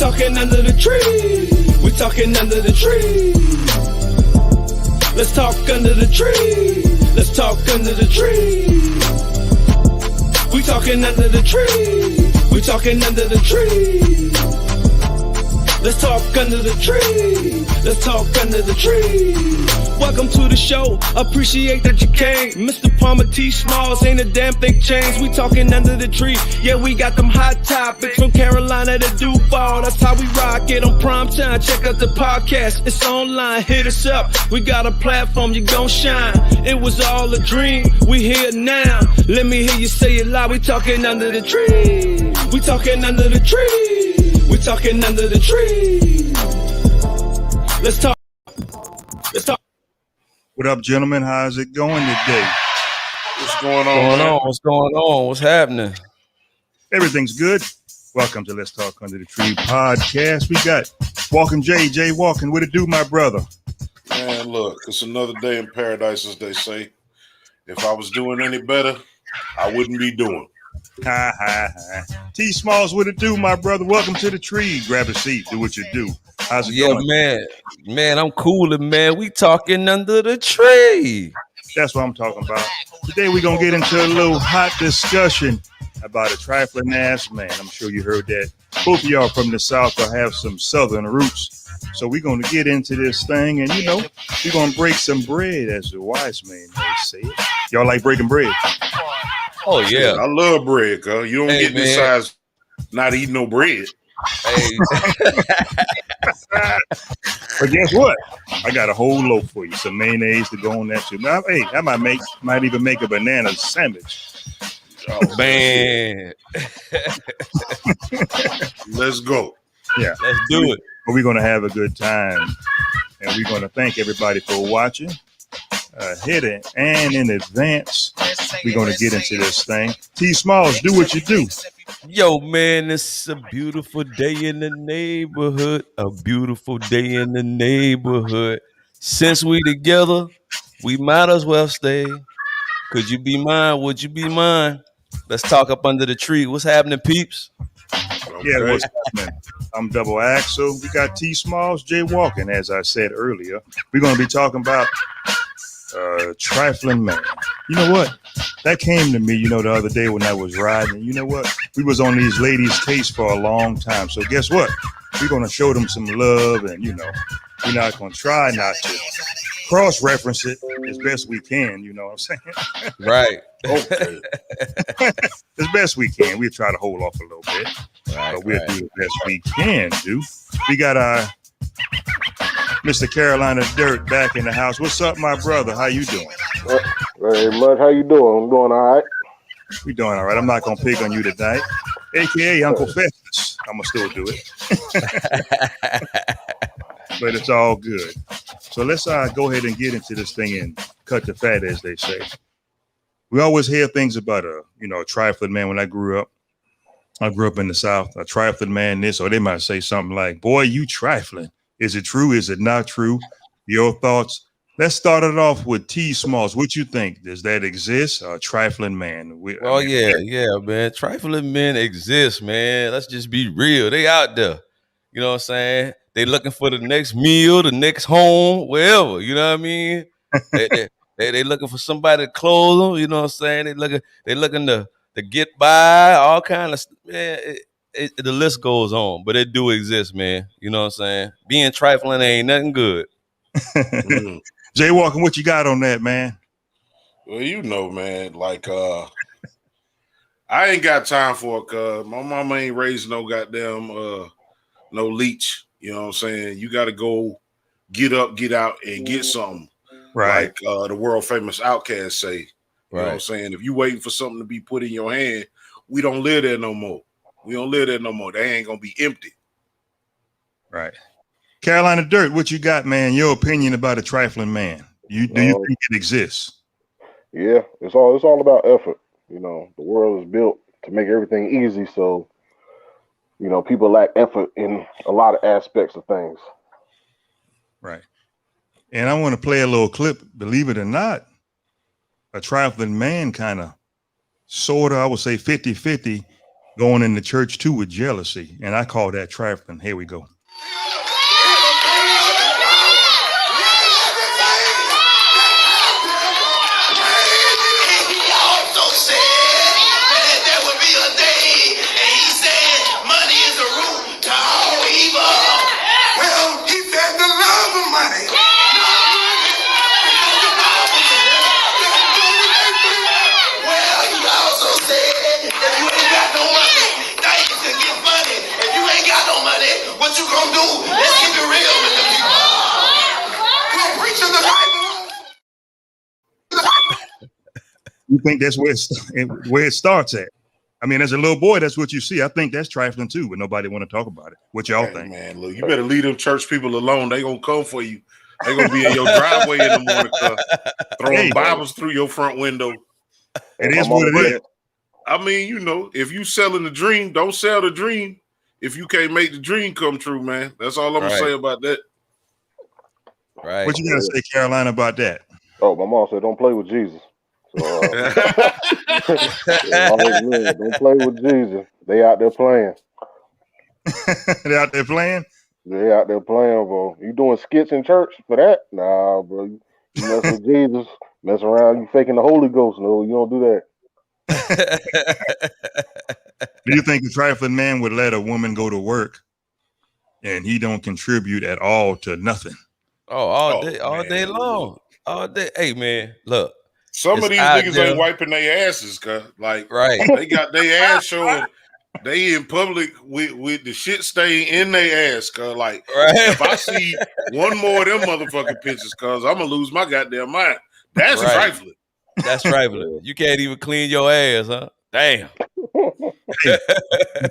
talking under the tree. We talking under the tree. Let's talk under the tree. Let's talk under the tree. We talking under the tree. We talking under the tree. Let's talk under the tree. Let's talk under the tree. Welcome to the show. Appreciate that you came. Mr. Palmer T. Smalls ain't a damn thing changed. We talking under the tree. Yeah, we got them hot topics from Carolina to Duval. That's how we rock it on prime time. Check out the podcast. It's online. Hit us up. We got a platform. You gon' shine. It was all a dream. We here now. Let me hear you say it loud. We talking under the tree. We talking under the tree. We talking under the tree. Let's talk. Let's talk. What up, gentlemen? How's it going today? What's going on? What's going on? What's happening? Everything's good. Welcome to Let's Talk Under the Tree podcast. We got Walking Jay Walking. What it do, my brother? Man, look, it's another day in paradise, as they say. If I was doing any better, I wouldn't be doing. Ha ha ha. T Smalls, what it do, my brother? Welcome to the tree. Grab a seat. Do what you do. How's it going? Man, I'm coolin', man. We talking under the tree. That's what I'm talking about. Today we're gonna get into a little hot discussion about a trifling ass man. I'm sure you heard that. Both of y'all from the South will have some Southern roots. So we're gonna get into this thing, and we're gonna break some bread, as the wise man may say it. Y'all like breaking bread? Oh yeah, I love bread, cuz you don't get this size not eating no bread. Hey. But guess what? I got a whole loaf for you. Some mayonnaise to go on that too. Now, hey, I might even make a banana sandwich. Oh man. Let's go. Yeah. Let's do it. But we're gonna have a good time. And we're gonna thank everybody for watching. Hidden and in advance, we're gonna get into this thing. T Smalls, do what you do. Yo, man, it's a beautiful day in the neighborhood. A beautiful day in the neighborhood. Since we together, we might as well stay. Could you be mine? Would you be mine? Let's talk up under the tree. What's happening, peeps? Okay. Yeah, what's happening? I'm Double Axel. We got T Smalls, Jay Walking, as I said earlier. We're gonna be talking about Trifling Man. You know what? That came to me, the other day when I was riding. You know what? We was on these ladies' case for a long time. So guess what? We're going to show them some love, and, we're not going to try not to cross-reference it as best we can, you know what I'm saying? Right. Okay. As best we can. We'll try to hold off a little bit. Right, but we'll do the best we can do. We got our Mr. Carolina Dirt back in the house. What's up, my brother? How you doing? Hey, Mud, how you doing? I'm doing all right. We doing all right. I'm not going to pick on you tonight. AKA Uncle Festus. I'm going to still do it. But it's all good. So let's go ahead and get into this thing and cut the fat, as they say. We always hear things about a trifling man. When I grew up in the South, a trifling man this, or they might say something like, boy, you trifling. Is it true? Is it not true? Your thoughts? Let's start it off with T Smalls. What you think? Does that exist? A trifling man? Yeah, man. Trifling men exist, man. Let's just be real. They out there. You know what I'm saying? They looking for the next meal, the next home, wherever. You know what I mean? they looking for somebody to clothe them. You know what I'm saying? They looking to get by, all kind of stuff. Man, the list goes on, but it do exist, man. You know what I'm saying? Being trifling ain't nothing good. Jay Walking, what you got on that, man? Well, man, like I ain't got time for it, cuz my mama ain't raised no goddamn no leech. You know what I'm saying? You gotta go get up, get out, and get something. Right. Like the world famous Outkast say. You know what I'm Right. saying? If you waiting for something to be put in your hand, we don't live there no more. We don't live there no more. They ain't gonna be empty. Right. Carolina Dirt, what you got, man? Your opinion about a trifling man? Do you think it exists? Yeah, it's all about effort. The world is built to make everything easy, so people lack effort in a lot of aspects of things. Right. And I want to play a little clip. Believe it or not, a trifling man kind of, sort of, I would say 50-50 going into church too with jealousy, and I call that trifling. Here we go. What you gonna do? Let's keep it real with the people. We're preaching the Bible. You think that's where it starts at? I mean, as a little boy, that's what you see. I think that's trifling too, but nobody want to talk about it. What y'all think? Man, look, you better leave them church people alone. They gonna come for you. They gonna be in your driveway in the morning, throwing Bibles through your front window. It is what it is. I mean, you know, if you selling the dream, don't sell the dream. If you can't make the dream come true, man, that's all I'm gonna say about that. Right. What you gotta say, Carolina, about that? Oh, my mom said, "Don't play with Jesus." So, don't play with Jesus. They out there playing. They out there playing. They out there playing, bro. You doing skits in church for that? Nah, bro. You mess with Jesus, mess around. You faking the Holy Ghost? No, you don't do that. Do you think a trifling man would let a woman go to work and he don't contribute at all to nothing? Oh, all day long. All day. Hey, man, look. Some of these niggas ain't wiping their asses, cuz. Like, they got their ass showing. They in public with the shit stain in their ass, cuz. Like, if I see one more of them motherfucking pictures, cuz, I'm gonna lose my goddamn mind. That's trifling. That's trifling. You can't even clean your ass, huh? Damn. Hey,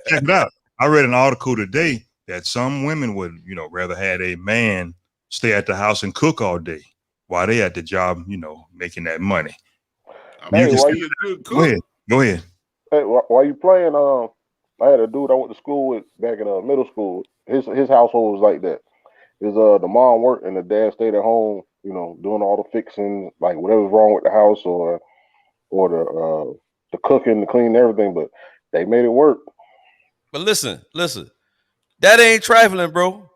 check it out. I read an article today that some women would, rather have a man stay at the house and cook all day while they at the job, making that money. Hey, go ahead. Hey, while you playing, I had a dude I went to school with back in middle school. His household was like that. The mom worked and the dad stayed at home, doing all the fixing, like whatever's wrong with the house or the cooking, the cleaning, everything. But they made it work. But listen, that ain't trifling, bro.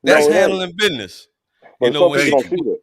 That's handling business. But some people don't see that.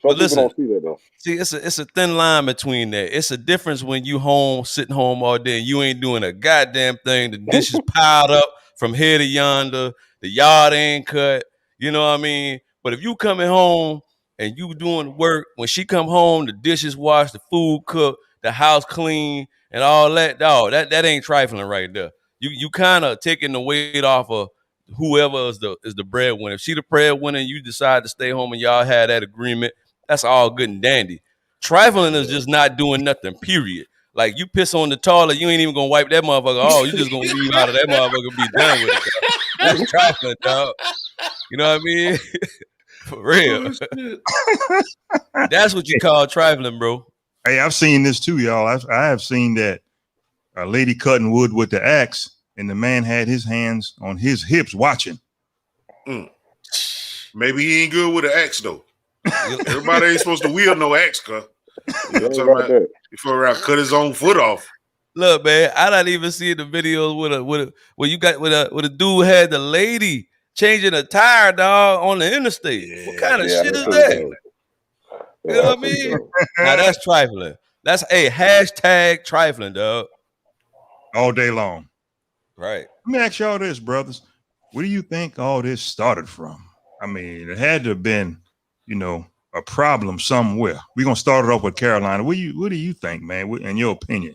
Some people don't see that though. See, it's a thin line between that. It's a difference when you sitting home all day and you ain't doing a goddamn thing. The dishes piled up from here to yonder. The yard ain't cut. You know what I mean? But if you coming home and you doing work, when she come home, the dishes washed, the food cooked, the house clean, and all that, dog, that ain't trifling right there. You kind of taking the weight off of whoever is the breadwinner. If she the breadwinner and you decide to stay home and y'all had that agreement, that's all good and dandy. Trifling is just not doing nothing, period. Like, you piss on the toilet, you ain't even gonna wipe that motherfucker. Oh, you just gonna leave out of that motherfucker and be done with it, dog. That's trifling, dog. You know what I mean? For real. That's what you call trifling, bro. Hey, I've seen this too, y'all. I have seen that a lady cutting wood with the axe, and the man had his hands on his hips watching. Maybe he ain't good with an axe though. Everybody ain't supposed to wield no axe, cuz. You for around cut his own foot off. Look, man, I not even see the videos where a dude had the lady changing a tire, dog, on the interstate. Yeah, what kind of shit is that? You know what I mean? Now that's trifling. That's hashtag trifling, dog. All day long. Right. Let me ask y'all this, brothers. Where do you think all this started from? I mean, it had to have been, a problem somewhere. We're gonna start it off with Carolina. What do you think, man? In your opinion?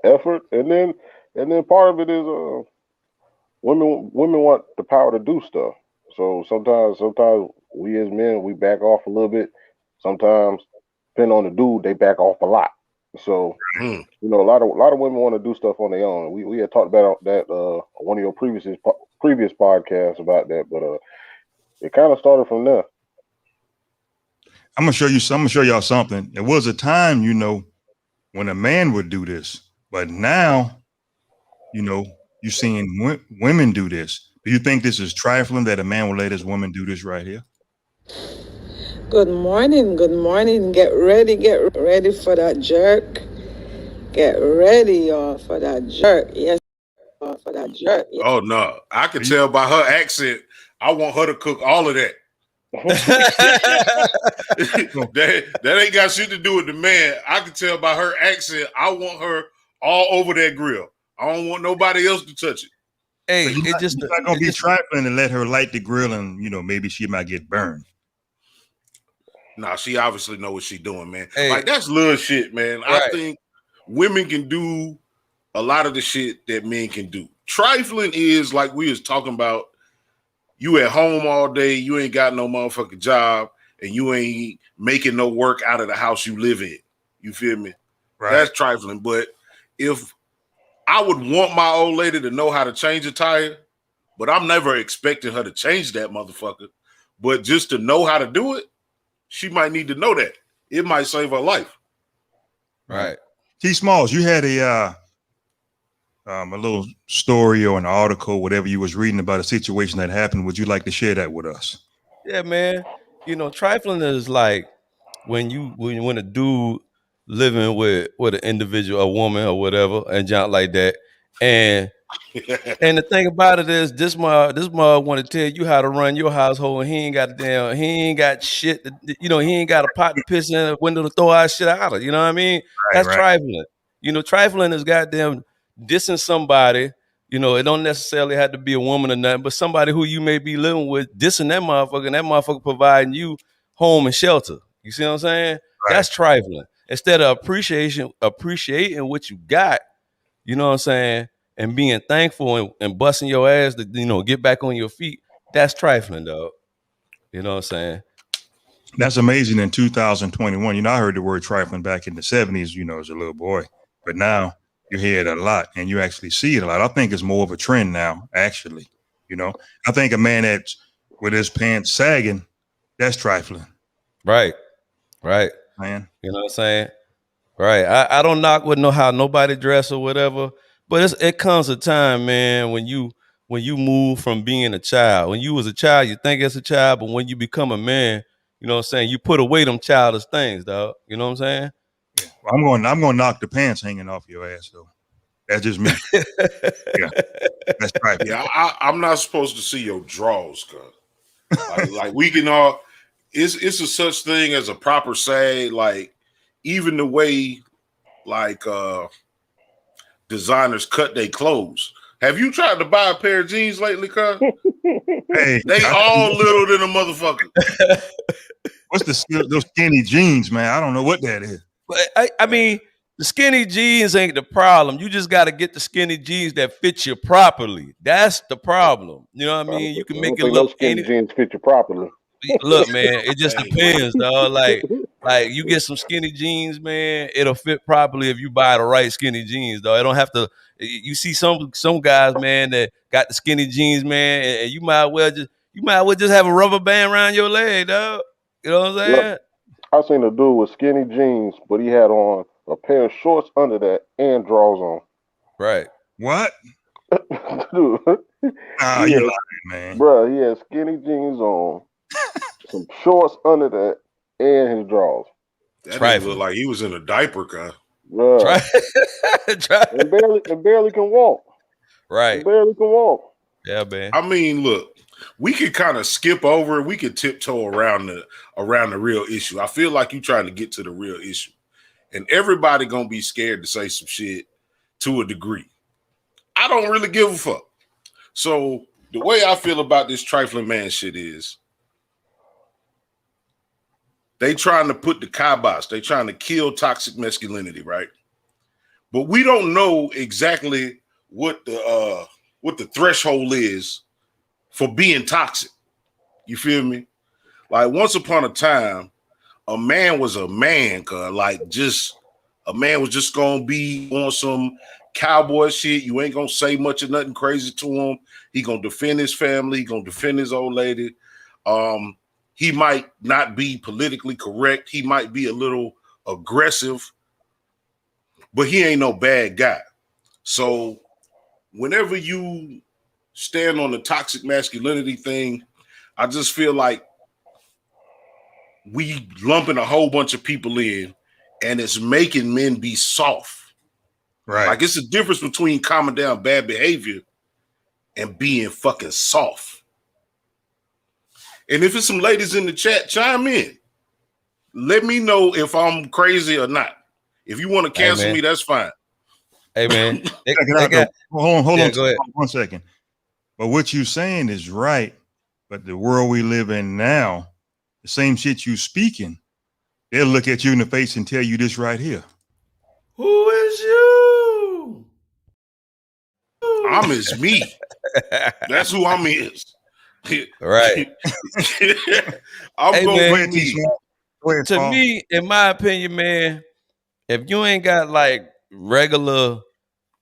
Effort, and then part of it is women want the power to do stuff. So sometimes we as men, we back off a little bit. Sometimes, depending on the dude, they back off a lot. So a lot of women want to do stuff on their own. We had talked about that one of your previous podcasts about that, but it kind of started from there. I'm gonna show y'all something. It was a time, when a man would do this, but now, you're seeing women do this. Do you think this is trifling that a man will let his woman do this right here? Good morning. Get ready for that jerk. Get ready, y'all, for that jerk. Yes, for that jerk. Yes. Oh no, I can tell by her accent. I want her to cook all of that. that ain't got shit to do with the man. I can tell by her accent. I want her all over that grill. I don't want nobody else to touch it. Hey, You're it just not gonna be trifling and let her light the grill, and maybe she might get burned. Nah, she obviously know what she doing, man. Hey. Like that's little shit, man. Right. I think women can do a lot of the shit that men can do. Trifling is like we was talking about. You at home all day, you ain't got no motherfucking job, and you ain't making no work out of the house you live in. You feel me? Right. That's trifling. But if I would want my old lady to know how to change a tire, but I'm never expecting her to change that motherfucker. But just to know how to do it, she might need to know that. It might save her life. Right. T. Smalls, you had a little story or an article, whatever you was reading about a situation that happened. Would you like to share that with us? Yeah, man. Trifling is like when a dude living with an individual, a woman or whatever, and junk like that. And the thing about it is this mug want to tell you how to run your household, and he ain't got shit. He ain't got a pot to piss in a window to throw out shit out of. You know what I mean? That's trifling. Trifling is goddamn dissing somebody. It don't necessarily have to be a woman or nothing, but somebody who you may be living with, dissing that motherfucker, and that motherfucker providing you home and shelter. You see what I'm saying? Right. That's trifling. Instead of appreciating what you got, you know what I'm saying, and being thankful and busting your ass to, get back on your feet, that's trifling, dog. You know what I'm saying? That's amazing in 2021. I heard the word trifling back in the 70s, as a little boy. But now you hear it a lot and you actually see it a lot. I think it's more of a trend now, actually. I think a man that's with his pants sagging, that's trifling. Right. Man. You know what I'm saying? Right. I don't knock with how nobody dress or whatever, but it comes a time, man, when you move from being a child. When you was a child, you think as a child, but when you become a man, you know what I'm saying, you put away them childish things, dog. You know what I'm saying? Yeah. Well, I'm going to knock the pants hanging off your ass, though. That's just me. Yeah. That's trifling. Yeah, I'm not supposed to see your drawers, cuz. Like we can all. It's a such thing as a proper sag. Like even the way, like designers cut their clothes. Have you tried to buy a pair of jeans lately, cuz? Hey, they all little than a motherfucker. What's those skinny jeans, man? I don't know what that is. But I mean, the skinny jeans ain't the problem. You just got to get the skinny jeans that fit you properly. That's the problem. You know what I mean? You can make it look. Skinny jeans fit you properly. Look, man, it just depends, dog. Like you get some skinny jeans, man, it'll fit properly if you buy the right skinny jeans, dog. It don't have to. You see some guys, man, that got the skinny jeans, man, and you might well just have a rubber band around your leg, dog. You know what I'm saying? Look, I seen a dude with skinny jeans, but he had on a pair of shorts under that and drawers on. Right. What? Dude, you're lying, man. Bruh, he had skinny jeans on, some shorts under that, and his drawers. That nigga looked like he was in a diaper, cuz. Bruh. and barely can walk. Right. And barely can walk. Yeah, man. I mean, look, we could kind of skip over. We could tiptoe around the real issue. I feel like you trying to get to the real issue, and everybody gonna be scared to say some shit to a degree. I don't really give a fuck. So the way I feel about this trifling man shit is they trying to put the kibosh. They trying to kill toxic masculinity, right? But we don't know exactly what the threshold is for being toxic. You feel me? Like once upon a time, a man was a man, a man was just gonna be on some cowboy shit. You ain't gonna say much of nothing crazy to him. He gonna defend his family, he gonna defend his old lady. He might not be politically correct, he might be a little aggressive, but he ain't no bad guy. So whenever you stand on the toxic masculinity thing, I just feel like we lumping a whole bunch of people in, and it's making men be soft. Right. Like it's a difference between calming down bad behavior and being fucking soft. And if it's some ladies in the chat, chime in. Let me know if I'm crazy or not. If you want to cancel me, that's fine. Hey man, hold on, go ahead. 1 second. But what you're saying is right. But the world we live in now, the same shit you speaking, they'll look at you in the face and tell you this right here. Who is you? I'm is me. That's who I'm is. Right. I'm gonna be me. To me, in my opinion, man, if you ain't got like regular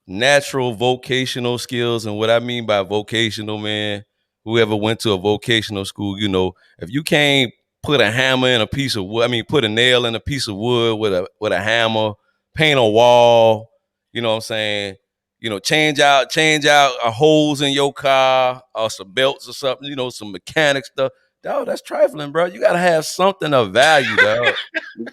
natural vocational skills, and what I mean by vocational, man, whoever went to a vocational school, you know, if you can't put a hammer in a piece of wood, put a nail in a piece of wood with a hammer, paint a wall, you know what I'm saying? You know, change out a hose in your car or some belts or something, you know, some mechanic stuff. Dog, that's trifling, bro. You gotta have something of value, dog.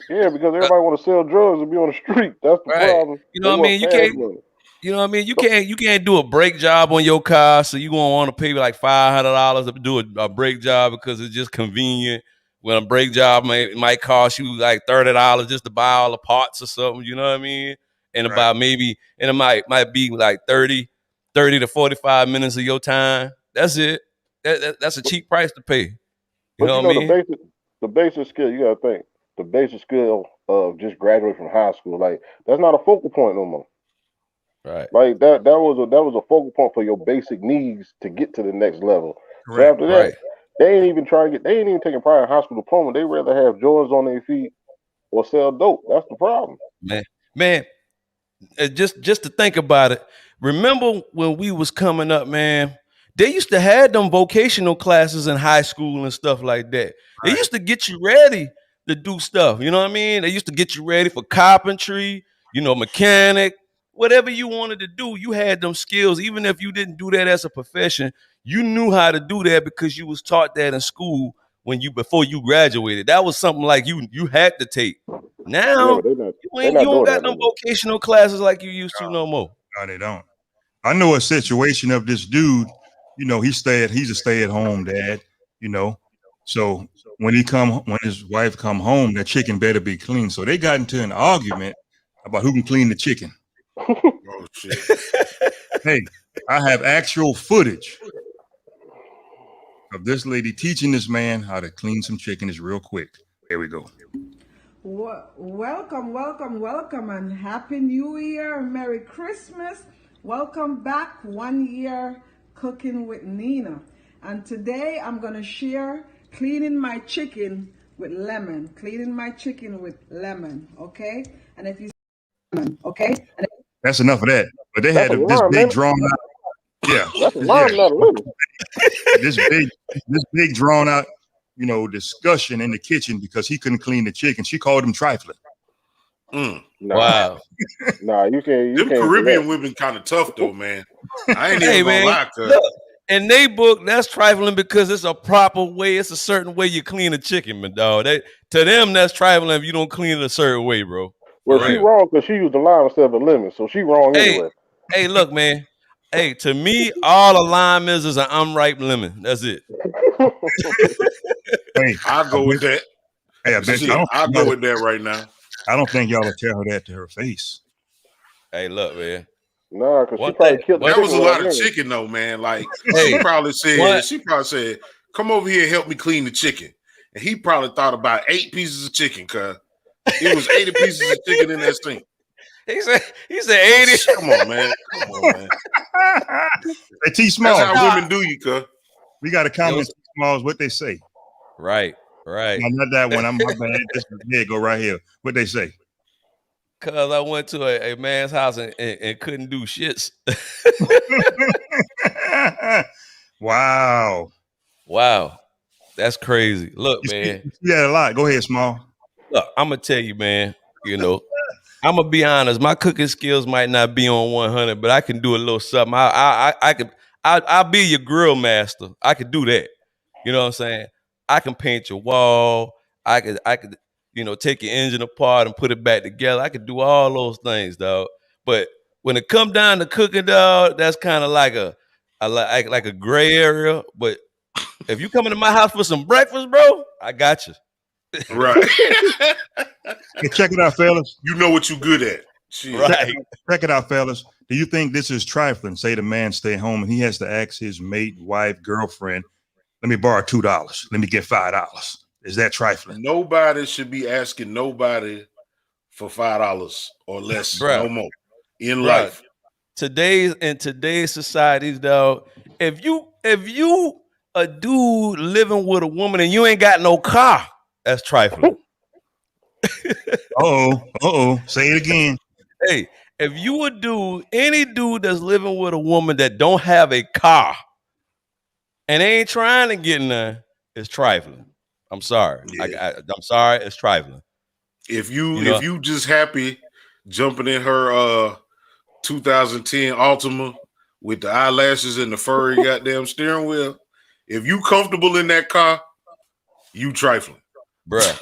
Yeah, because everybody want to sell drugs and be on the street. That's the problem. You know what I mean? You can't. Money. You know what I mean? You can't do a brake job on your car, so you gonna want to pay like $500 to do a brake job because it's just convenient. When a brake job might cost you like $30 just to buy all the parts or something. You know what I mean? And it might be like 30 to 45 minutes of your time. That's it. That's a cheap price to pay. You know what I mean? The basic skill, you gotta think. The basic skill of just graduating from high school, like that's not a focal point no more. Right. Like that was a focal point for your basic needs to get to the next level. Right. So after that, they ain't even taking pride in high school diploma. They rather have Jordans on their feet or sell dope. That's the problem. Man, just to think about it. Remember when we was coming up, man? They used to have them vocational classes in high school and stuff like that. They used to get you ready to do stuff. You know what I mean? They used to get you ready for carpentry, you know, mechanic, whatever you wanted to do. You had them skills. Even if you didn't do that as a profession, you knew how to do that because you was taught that in school before you graduated. That was something like you had to take. Now you don't got no vocational classes like you used to no more. No, they don't. I know a situation of this dude. You know, he's a stay-at-home dad. You know, so when his wife come home, that chicken better be clean. So they got into an argument about who can clean the chicken. Oh shit! Hey, I have actual footage of this lady teaching this man how to clean some chicken. Is real quick. Here we go. Welcome, and Happy New Year, Merry Christmas. Welcome back, 1 year cooking with Nina. And today I'm going to share cleaning my chicken with lemon. Okay? And if you okay? That's enough of that. But they had this big drawn out. Yeah. That's a line, not a lemon. This big drawn out, you know, discussion in the kitchen because he couldn't clean the chicken. She called him trifling. Wow. Nah, you can't. Them Caribbean women kind of tough though, man. I ain't even gonna lie, cuz. In they book, that's trifling because it's a proper way. It's a certain way you clean a chicken, man, dog. To them, that's trifling if you don't clean it a certain way, bro. Well, she wrong because she used a lime instead of a lemon, so she wrong anyway. Hey, look, man. Hey, to me, all a lime is an unripe lemon. That's it. Hey, I'll go with that. Hey, I'll go with that right now. I don't think y'all will tell her that to her face. Hey, look, man. Nah, because she probably killed the That was a lot of lemon. chicken, though, man. Like she probably said, "Come over here and help me clean the chicken." And he probably thought about 8 pieces of chicken, cuz it was 80 pieces of chicken in that sink. He said 80. Come on, man. Hey, T Small. That's how women do you, cuz. We got a comment, T Smalls, what they say. Right. No, not that one. I'm my bad. This go right here. What they say? Cause I went to a man's house and couldn't do shits. Wow. That's crazy. Look, man. You see that a lot. Go ahead, Small. Look, I'm gonna tell you, man. You know, I'm gonna be honest. My cooking skills might not be on 100, but I can do a little something. I'll be your grill master. I could do that. You know what I'm saying? I can paint your wall. I could, you know, take your engine apart and put it back together. I could do all those things, dog. But when it come down to cooking, dog, that's kind of like like a gray area. But if you come into my house for some breakfast, bro, I got you. Right. Hey, check it out, fellas. You know what you good at. Shit. Right. Check it out, fellas. Do you think this is trifling? Say the man stay home and he has to ask his mate, wife, girlfriend, let me borrow $2. Let me get $5. Is that trifling? Nobody should be asking nobody for $5 or less, Bruh. no more in Bruh. life. In today's societies, dog, if you a dude living with a woman and you ain't got no car, that's trifling. Say it again. Hey, if you a dude, any dude that's living with a woman that don't have a car and ain't trying to get none, it's trifling. I'm sorry. Yeah. I'm sorry, it's trifling. If you just happy jumping in her 2010 Altima with the eyelashes and the furry goddamn steering wheel, if you comfortable in that car, you trifling. Bruh.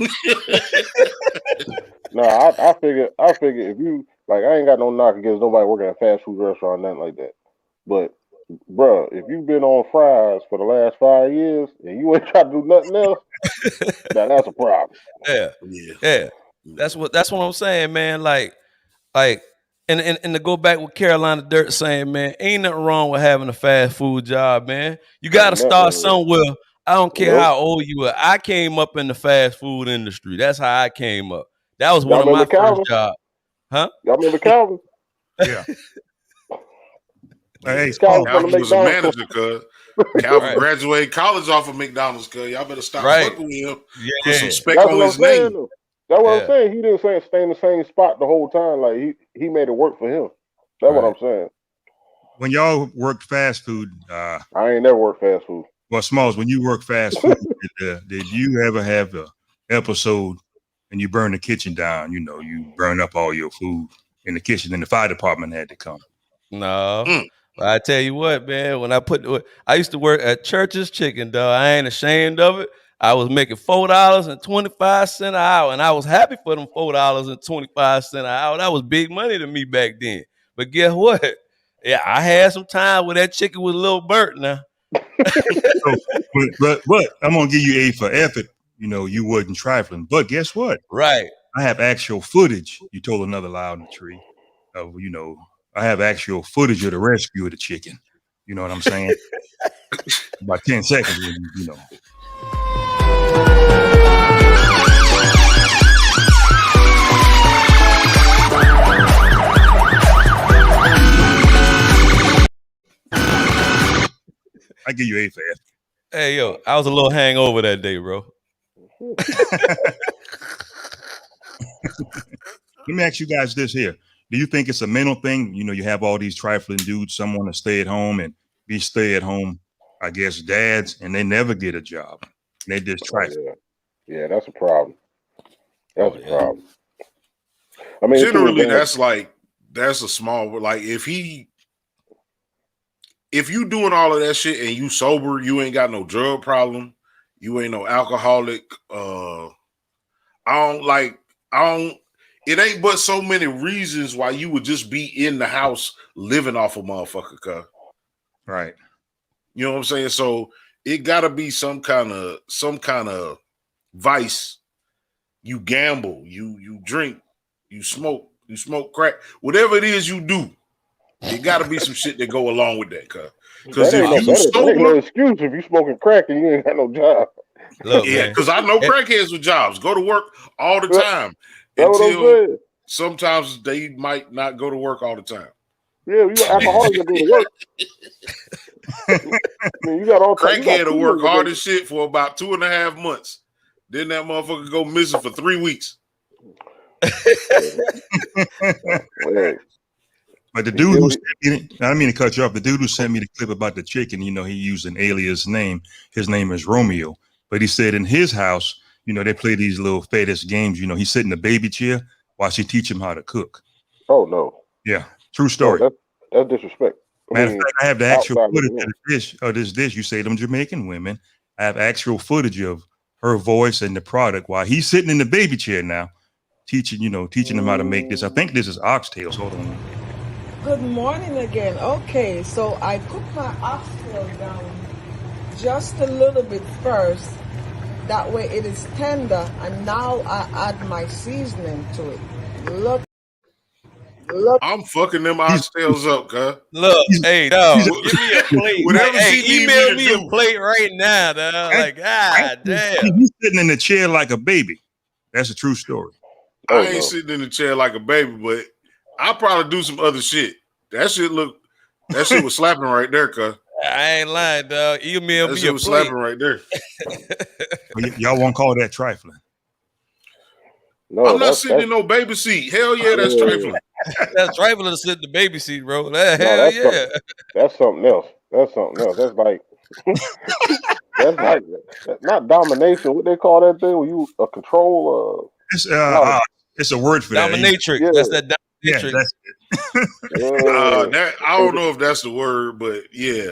No, I figure if you like, I ain't got no knock against nobody working at a fast food restaurant, nothing like that. But bro, if you've been on fries for the last 5 years and you ain't trying to do nothing else, now that's a problem. Yeah. That's what I'm saying, man. Like, and to go back with Carolina Dirt saying, man, ain't nothing wrong with having a fast food job, man. You got to start somewhere. I don't care how old you are. I came up in the fast food industry. That's how I came up. That was one of my first jobs. Huh? Y'all remember Calvin? Yeah. Hey, Calvin was a manager, cuz. Calvin graduated college off of McDonald's, cuz. Y'all better stop fucking with him. Put some spec on his name. That's what I'm saying. He didn't stay in the same spot the whole time. Like he made it work for him. That's what I'm saying. When y'all worked fast food, I ain't never worked fast food. Well, Smalls, when you work fast food, did you ever have an episode and you burn the kitchen down? You know, you burn up all your food in the kitchen and the fire department had to come. No. But I tell you what, man, when I used to work at Church's Chicken, dog. I ain't ashamed of it. I was making $4.25 an hour, and I was happy for them $4.25 an hour. That was big money to me back then. But guess what? Yeah, I had some time where that chicken was a little burnt now. but I'm gonna give you A for effort. You know, you wasn't trifling. But guess what? Right. I have actual footage. You told another lie on the tree. Of I have actual footage of the rescue of the chicken. You know what I'm saying? About 10 seconds, you know. I give you A for effort. Hey, yo, I was a little hangover that day, bro. Let me ask you guys this here. Do you think it's a mental thing? You know, you have all these trifling dudes, some want to stay at home and be stay at home, I guess, dads, and they never get a job. They just trifle. Yeah, that's a problem. That's a problem. I mean, generally, that's a small, like if you doing all of that shit and you sober, you ain't got no drug problem, you ain't no alcoholic. It ain't but so many reasons why you would just be in the house living off a motherfucker, cuz. Right. You know what I'm saying? So it gotta be some kind of vice. You gamble, you drink, you smoke crack, whatever it is you do, it gotta be some shit that go along with that, cuz. Because if you sober, ain't no excuse if you smoking crack and you ain't got no job. Look, yeah, because I know crackheads with jobs go to work all the time. That's what I'm saying. Sometimes they might not go to work all the time. Yeah, you alcoholic to go to work. I mean, you got all crackhead to work hard as shit for about 2.5 months. Then that motherfucker go missing for 3 weeks. But the dude who sent me, I don't mean to cut you off. The dude who sent me the clip about the chicken, you know, he used an alias name. His name is Romeo. But he said in his house, you know, they play these little fetish games. You know, he sit in the baby chair while she teach him how to cook. Oh, no. Yeah, true story. Oh, that's disrespect. Matter of fact, I have the actual footage of this dish. You say them Jamaican women. I have actual footage of her voice and the product while he's sitting in the baby chair now, teaching him how to make this. I think this is oxtails. Hold on. Good morning again. Okay, so I cook my oxtail down just a little bit first. That way it is tender, and now I add my seasoning to it. Look. I'm fucking them He's, oxtails up, cuz. Look, he's, hey, dog, Wh- give me a plate. Like, Whatever hey, she need me email to me a do. plate right now, dog. Like, damn. he's sitting in the chair like a baby. That's a true story. Oh I ain't no. sitting in the chair like a baby, but I'll probably do some other shit. That shit was slapping right there, cuz. I ain't lying, dog. Email That me shit a was plate. slapping right there. Y'all won't call that trifling. No, I'm not that's sitting in no baby seat. Hell yeah, that's yeah. trifling. That's trifling to sit in the baby seat, bro. Hell that's yeah. that's something else. That's something else. That's like that's not domination. What they call that thing when you a control It's no, it's a word for that. Dominatrix. yeah. That's that Yeah, dominatrix. that's That I don't know if that's the word, but yeah.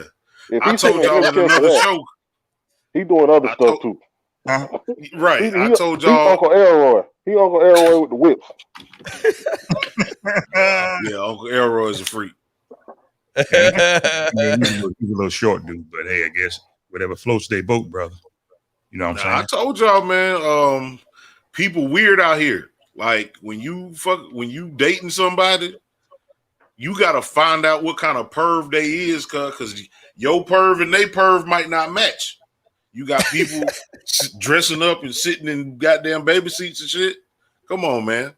If I he's told taking y'all in incense for another that, show. he doing other I stuff told too. right. I told He y'all. Uncle Elroy. He Uncle Elroy with the whips. Yeah, Uncle Elroy is a freak. he's a little short dude, but hey, I guess whatever floats their boat, brother. You know what I'm I saying? told y'all, man. People weird out here. Like when you dating somebody, you gotta find out what kind of perv they is, cause your perv and they perv might not match. You got people dressing up and sitting in goddamn baby seats and shit. Come on, man.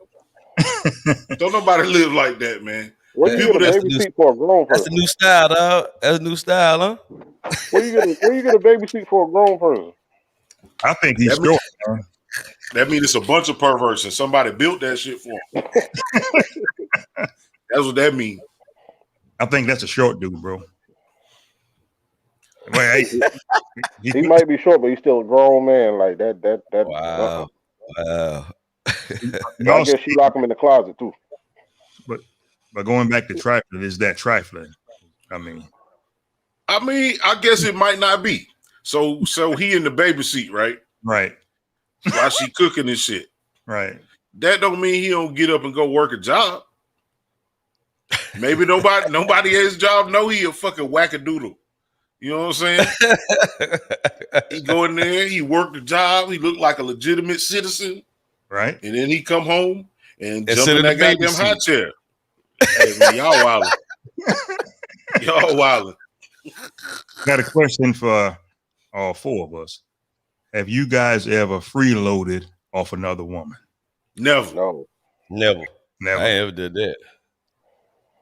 Don't nobody live like that, man. Where you People get a that baby seat for a grown That's the person? new style, dog. That's the new style, huh? Where you get a baby seat for a grown person? I think he's that mean, short, man. that means it's a bunch of perverts and somebody built that shit for him. That's what that means. I think that's a short dude, bro. Well, He might be short, but he's still a grown man. Like that. Wow. Wow. I guess she lock him in the closet too. but going back to trifling, is that trifling? I mean, I guess it might not be. So he in the baby seat, right? right, While she cooking and shit. right. That don't mean he don't get up and go work a job. Maybe nobody at his job know he a fucking wackadoodle. You know what I'm saying? He go in there, he work the job, he look like a legitimate citizen, Right. and then he come home and jump sit in in that the baby goddamn high seat. chair. Hey man, y'all wildin'. Y'all wildin'. Got a question for all four of us. Have you guys ever freeloaded off another woman? Never. No. Never. Never. I ain't ever did that.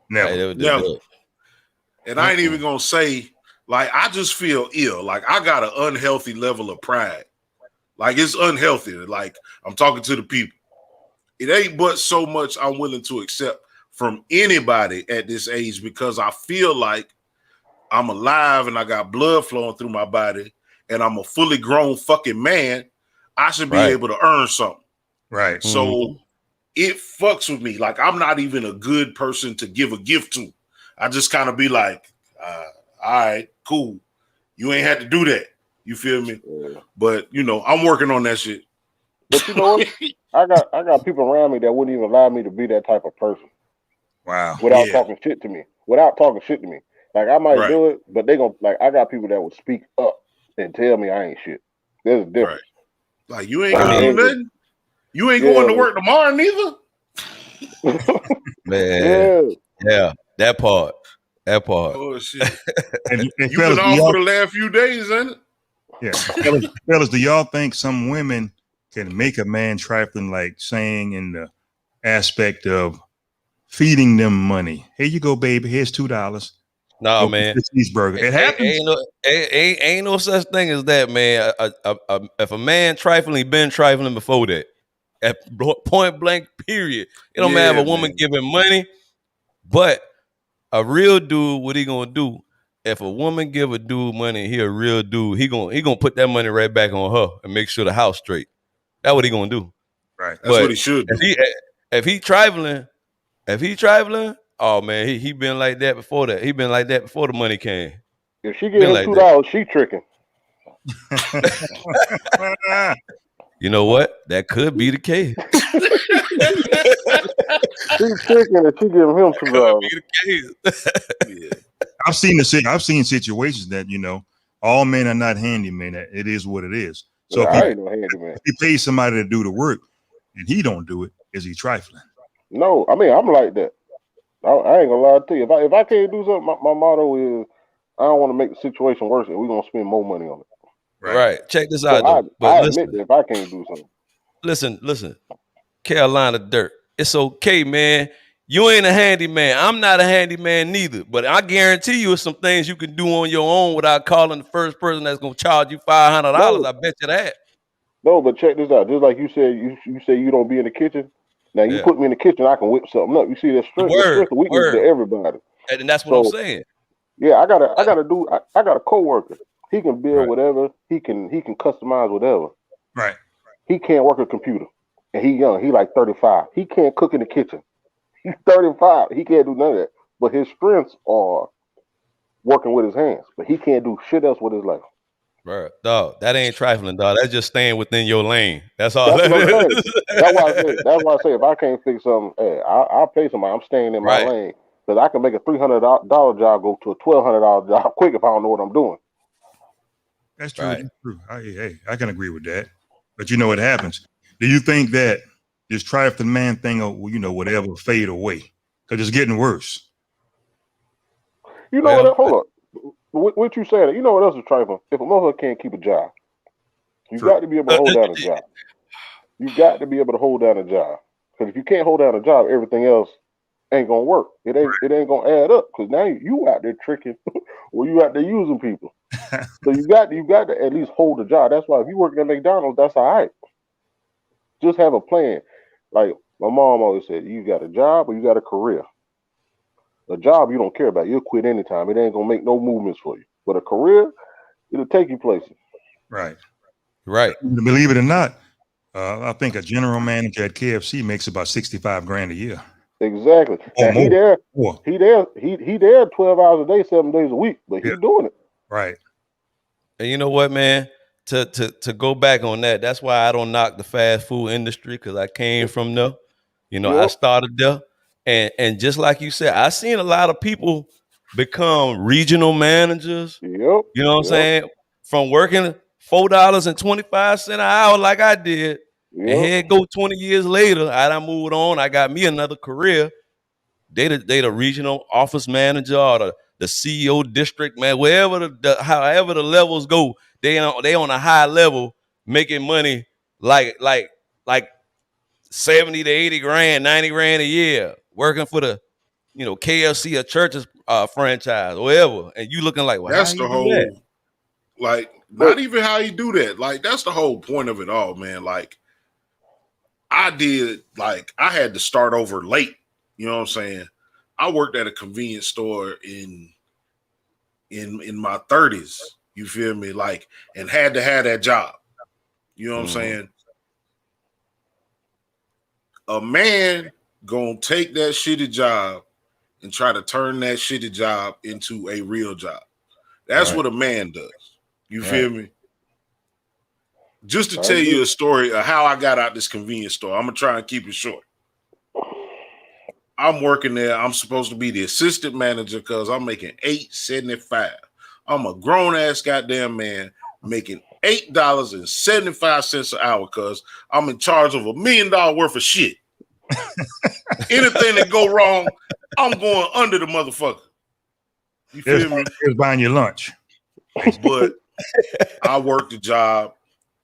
Never. I ain't ever did Never. that. And I ain't even gonna say, like, I just feel ill. Like I got an unhealthy level of pride. Like it's unhealthy. Like I'm talking to the people. It ain't but so much I'm willing to accept from anybody at this age because I feel like I'm alive and I got blood flowing through my body and I'm a fully grown fucking man. I should be Right. able to earn something. Right. So it fucks with me. Like I'm not even a good person to give a gift to. I just kind of be like, all right, cool. You ain't had to do that. You feel me? Yeah. But you know, I'm working on that shit. But you know what? I got people around me that wouldn't even allow me to be that type of person Wow. without Yeah. talking shit to me. Like I might Right. do it, but they gonna like I got people that would speak up and tell me I ain't shit. There's a difference. Right. Like you ain't Like, gonna do ain't- nothing. You ain't Yeah. going to work tomorrow neither. Man. Yeah. Yeah. That part. That part. Oh shit. And You fellas, been do off y'all, for the last few days, ain't it? yeah, fellas, do y'all think some women can make a man trifling, like saying in the aspect of feeding them money? Here you go, baby. Here's $2. No, Go man. get this cheeseburger. It happens. Ain't no such thing as that, man. If a man trifling, he been trifling before that. At point blank, period. It don't matter if a woman man. giving money, but a real dude, what he gonna do? If a woman give a dude money, he a real dude. He gonna put that money right back on her and make sure the house straight. That's what he gonna do. Right. That's But what he should do. if he trifling, oh man, he been like that before that. He been like that before the money came. If she Been give him like $2, she tricking. You know what? That could be the case. She's tricking and she giving him $2. Could be the case. Yeah. I've seen situations that, you know, all men are not handymen. It is what it is. So I if ain't no handyman. he pays somebody to do the work and he don't do it, is he trifling? No, I mean I'm like that. I ain't gonna lie to you. If I can't do something, my motto is I don't want to make the situation worse, and we're gonna spend more money on it. Right. Check this So out though. But I admit listen, that if I can't do something, listen. Carolina Dirt. It's okay, man. You ain't a handyman. I'm not a handyman neither. But I guarantee you, it's some things you can do on your own without calling the first person that's gonna charge you $500. no, I bet you that. no. But check this out. Just like you said, you say you don't be in the kitchen. Now you Yeah. put me in the kitchen, I can whip something up. You see, there's strength and weakness to everybody. And that's what I'm So saying. yeah, I got a coworker. He can build Right. whatever. He can customize whatever. Right. He can't work a computer, and he young. He like 35. He can't cook in the kitchen. He's 35. He can't do none of that. But his strengths are working with his hands. But he can't do shit else with his life. Bro, dog, that ain't trifling, dog. That's just staying within your lane. That's all. That's That what I'm saying. is. That's why I say if I can't fix something, hey, I'll pay somebody. I'm staying in my Right. lane because I can make a $300 job go to a $1,200 job quick if I don't know what I'm doing. That's true. Right. That's true. I can agree with that. But you know what happens? Do you think that this trifling man thing will, you know, whatever, fade away? Because it's getting worse. You know Well, what? Hold up. What you saying? You know what else is trifling? If a motherfucker can't keep a job, you True. got to be able to hold down a job. You got to be able to hold down a job. Because if you can't hold down a job, everything else ain't gonna work. It ain't gonna add up. Because now you out there tricking, or you out there using people. So you got to at least hold a job. That's why if you work at McDonald's, that's all right. Just have a plan. Like my mom always said, you got a job or you got a career. A job you don't care about, you'll quit anytime. It ain't gonna make no movements for you. But a career, it'll take you places. Right. right. Believe it or not, I think a general manager at KFC makes about 65 grand a year. Exactly. Or Now more. he there 12 hours a day, 7 days a week, but he's doing it. Right. And you know what, man? To go back on that, that's why I don't knock the fast food industry, because I came from there. You know, I started there. And just like you said, I seen a lot of people become regional managers. Yep. You know what I'm saying? From working $4.25 an hour like I did. And here go 20 years later, I done moved on. I got me another career. They the regional office manager or the CEO district man, wherever however the levels go, they on a high level making money like 70 to 80 grand, 90 grand a year, working for the KFC or Church's franchise, or whatever. And you looking like, well, That's how the you do that? whole, like, not even how you do that. Like, that's the whole point of it all, man. Like, I had to start over late. You know what I'm saying? I worked at a convenience store in my 30s. You feel me? Like, and had to have that job. You know what I'm saying? A man gonna take that shitty job and try to turn that shitty job into a real job. That's what a man does. You feel me? Just to tell you a story of how I got out this convenience store. I'm gonna try and keep it short. I'm working there. I'm supposed to be the assistant manager because I'm making $8.75. I'm a grown ass goddamn man making $8.75 an hour because I'm in charge of $1 million worth of shit. Anything that go wrong, I'm going under the motherfucker. You feel me? Here's buying your lunch. But I worked the job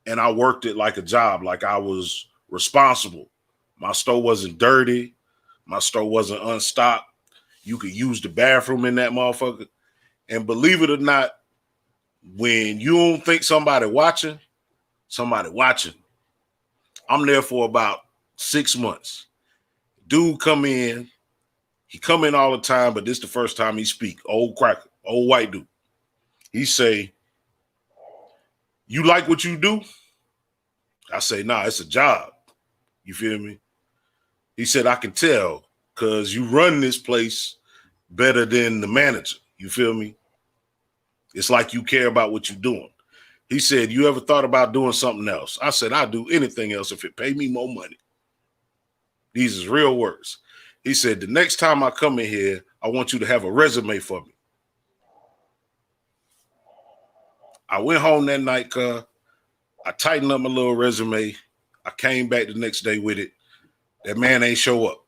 and I worked it like a job, like I was responsible. My store wasn't dirty. My store wasn't unstocked. You could use the bathroom in that motherfucker. And believe it or not, when you don't think somebody watching. I'm there for about 6 months. Dude come in. He come in all the time, but this is the first time he speak. Old cracker, old white dude. He say, "You like what you do?" I say, "Nah, it's a job." You feel me? He said, "I can tell because you run this place better than the manager." You feel me? It's like you care about what you're doing. He said, "You ever thought about doing something else?" I said, "I'd do anything else if it paid me more money." These is real words. He said, "The next time I come in here, I want you to have a resume for me." I went home that night, I tightened up my little resume. I came back the next day with it. That man ain't show up.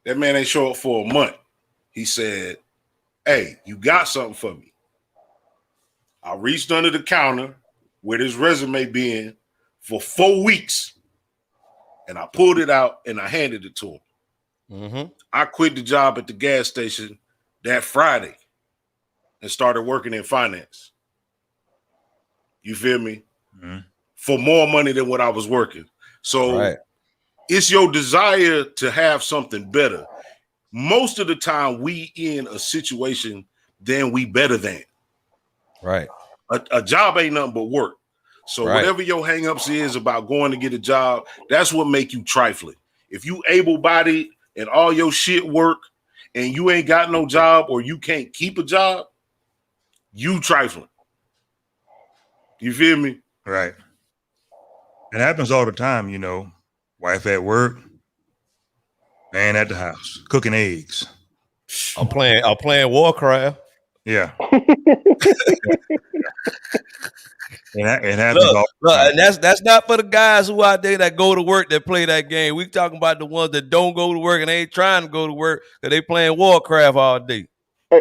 That man ain't show up for a month. He said, "Hey, you got something for me?" I reached under the counter with his resume being for 4 weeks, and I pulled it out and I handed it to him. Mm-hmm. I quit the job at the gas station that Friday and started working in finance. You feel me? Mm-hmm. For more money than what I was working. So Right. it's your desire to have something better. Most of the time we in a situation than we better than. Right. A job ain't nothing but work. So Right. whatever your hangups is about going to get a job, that's what make you trifling. If you able-bodied and all your shit work and you ain't got no job or you can't keep a job, you trifling. You feel me? Right. It happens all the time, you know. Wife at work, man at the house, cooking eggs. I'm playing Warcraft. Yeah. It happens all the Look, time. and that's not for the guys who out there that go to work that play that game. We talking about the ones that don't go to work and they ain't trying to go to work because they playing Warcraft all day.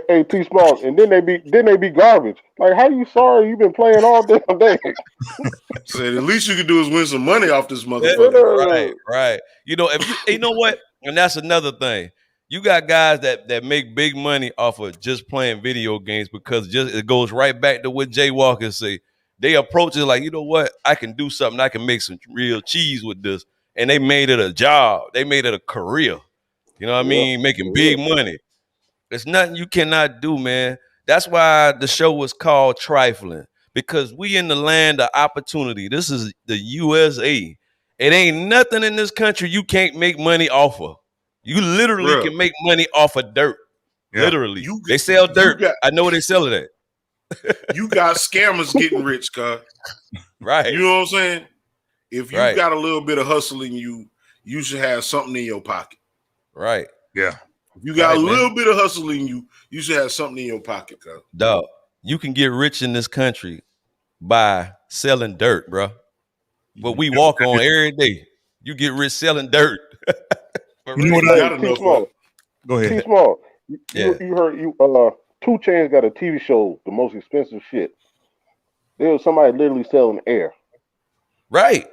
Hey, T Small, and then they be garbage. Like, how you sorry you've been playing all damn day? Said at least you can do is win some money off this Yeah, motherfucker. right. You know, if you know what, and that's another thing. You got guys that make big money off of just playing video games because just it goes right back to what Jay Walker say. They approach it like, you know what, I can do something. I can make some real cheese with this, and they made it a job. They made it a career. You know what I mean? Making big money. There's nothing you cannot do, man. That's why the show was called Trifling, because we in the land of opportunity. This is the USA. It ain't nothing in this country you can't make money off of. You literally Bruh, can make money off of dirt. Yeah. Literally. You They sell you dirt. got I know where they sell it at. you got scammers getting rich, cuz. Right. You know what I'm saying? If you Right. got a little bit of hustle in you, you should have something in your pocket. Right. Yeah. If you got Right, a man. little bit of hustle in you, you should have something in your pocket, cuz. Dog, you can get rich in this country by selling dirt, bro. What we walk on every day. You get rich selling dirt. For You know real. what Got Hey, T enough Small, Go T ahead. Small, Yeah. you heard 2 Chainz got a TV show, the most expensive shit. There was somebody literally selling air. Right.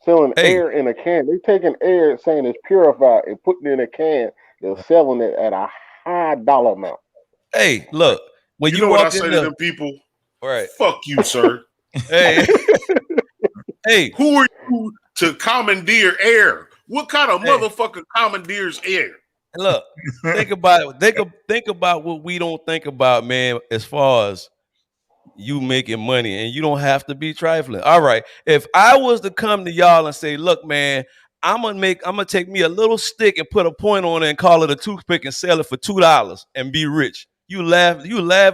Selling Hey, air in a can. They taking air saying it's purified and putting it in a can. They're selling it at a high dollar amount. hey, look, when You you know what I walk say in to the them people? right, Fuck you, sir. hey, hey, Who are you to commandeer air? What kind of hey, motherfucker commandeers air? look, think about it. Think about what we don't think about, man, as far as you making money, and you don't have to be trifling. All right. If I was to come to y'all and say, look, man, I'm gonna take me a little stick and put a point on it and call it a toothpick and sell it for $2 and be rich. You laugh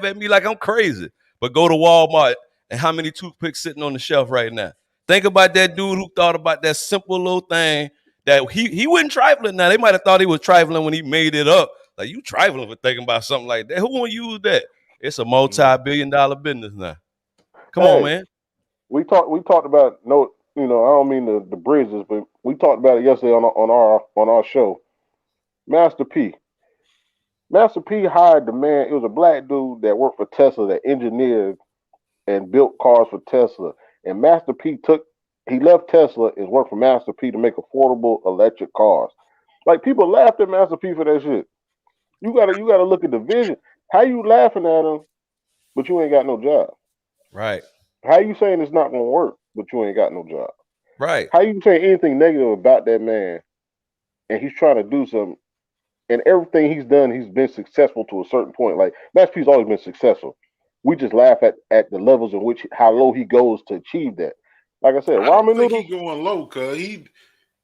at me like I'm crazy. But go to Walmart and how many toothpicks sitting on the shelf right now? Think about that dude who thought about that simple little thing that he wasn't trifling. Now they might have thought he was trifling when he made it up. Like, you trifling for thinking about something like that. Who won't use that? It's a multi-billion-dollar business now. Come on, Hey, man. we talked about no, I don't mean the bridges, but we talked about it yesterday on our show. Master P. Master P hired the man. It was a black dude that worked for Tesla that engineered and built cars for Tesla. And Master P he left Tesla and worked for Master P to make affordable electric cars. Like, people laughed at Master P for that shit. You gotta look at the vision. How you laughing at him, but you ain't got no job? Right. How you saying it's not gonna work, but you ain't got no job? Right. How you saying anything negative about that man, and he's trying to do something, and everything he's done, he's been successful to a certain point. Like, Master P's always been successful. We just laugh at the levels in which how low he goes to achieve that. Like I said, I don't ramen think he noodles. going low, cuz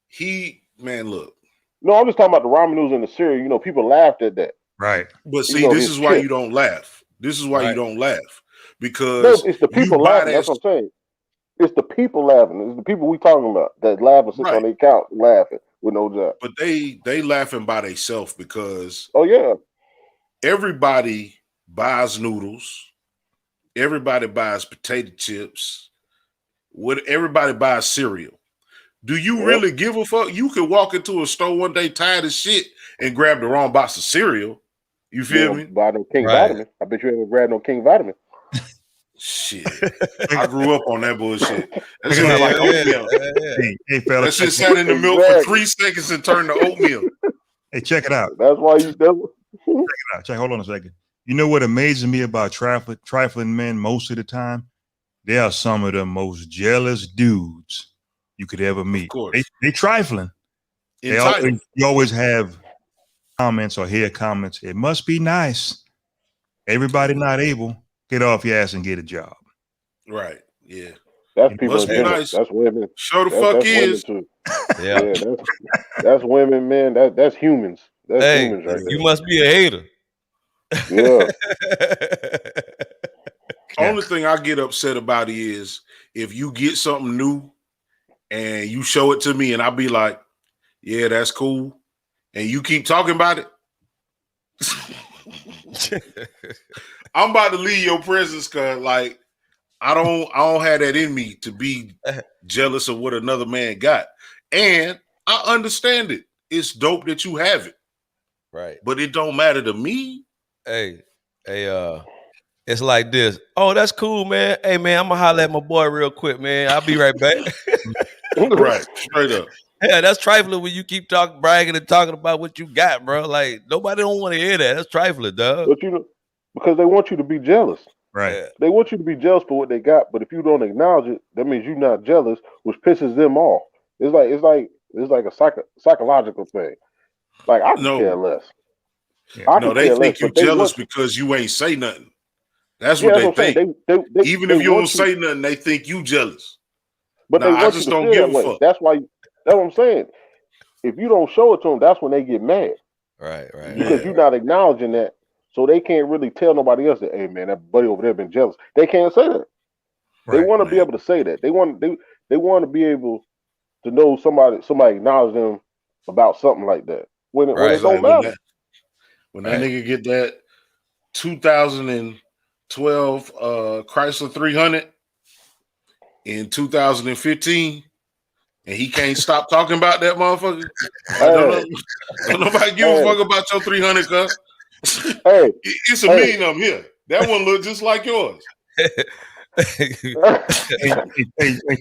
he man, look. No, I'm just talking about the ramen noodles in the cereal. People laughed at that. Right. But see, this His is why you chip. don't laugh. This is why you Right. don't laugh. because it's the you people buy laughing. that That's what I'm saying. It's the people laughing. It's the people we talking about that laugh and sit on right. their couch laughing with no job. But they laughing by themselves because Oh yeah, everybody buys noodles, everybody buys potato chips, everybody buys cereal. Do you yep. really give a fuck? You could walk into a store one day tired of shit and grab the wrong box of cereal. You You feel don't me? buy no King Right. Vitamin. I bet you ain't grab no King Vitamin. Shit. I grew up on that bullshit. That Check it shit was out. like Yeah, oatmeal. yeah. Hey, fella, That shit check, sat in the milk for Exactly. 3 seconds and turned to oatmeal. hey, check it out. That's why you. Check. Hold on a second. You know what amazes me about trifling men most of the time? They are some of the most jealous dudes you could ever Of meet. course. They trifling. Entitled. You always have comments or hear comments. It must be nice. Everybody not able. Get off your ass and get a job. Right. Yeah. That's people Must in be general. nice. That's women. Show the fuck That's women is. too. Yeah. Yeah, that's women, man. That's humans. That's Hey, humans right you there. must be a hater. Yeah. Yeah. Only thing I get upset about is if you get something new and you show it to me and I be like, yeah, that's cool. And you keep talking about it. I'm about to leave your presence because like I don't have that in me to be jealous of what another man got. And I understand it. It's dope that you have it. Right. But it don't matter to me. Hey, it's like this. Oh, that's cool, man. Hey, man, I'm gonna holler at my boy real quick, man. I'll be right back. Right. Straight up. Yeah, that's trifling when you keep talking, bragging, and talking about what you got, bro. Like nobody don't want to hear that. That's trifling, dog. But you know, because they want you to be jealous. Right. Yeah, They want you to be jealous for what they got. But if you don't acknowledge it, that means you're not jealous, which pisses them off. It's like a psychological thing. Like I could care No, less. Yeah. I no, could they care less, think you but they jealous want. because you ain't say nothing. That's Yeah, what that's they what I'm think. saying. Even They if you don't want you, say nothing, they think you jealous. but they Nah, I want you just to don't feel give that a way. fuck. That's why. That's what I'm saying. If you don't show it to them, that's when they get mad right. because Yeah. you're not acknowledging that. So they can't really tell nobody else that, hey man, that buddy over there been jealous. They can't say that. They Right. want to be Man. able to say that. They want to be able to know somebody acknowledge them about something like that when it Right. don't Like matter. when that Right. nigga get that 2012 Chrysler 300 in 2015 and he can't stop talking about that motherfucker. Like, Hey, don't nobody give a hey, fuck about your 300, cuz. hey, It's a hey. million of them here. That one look just like yours. Hey,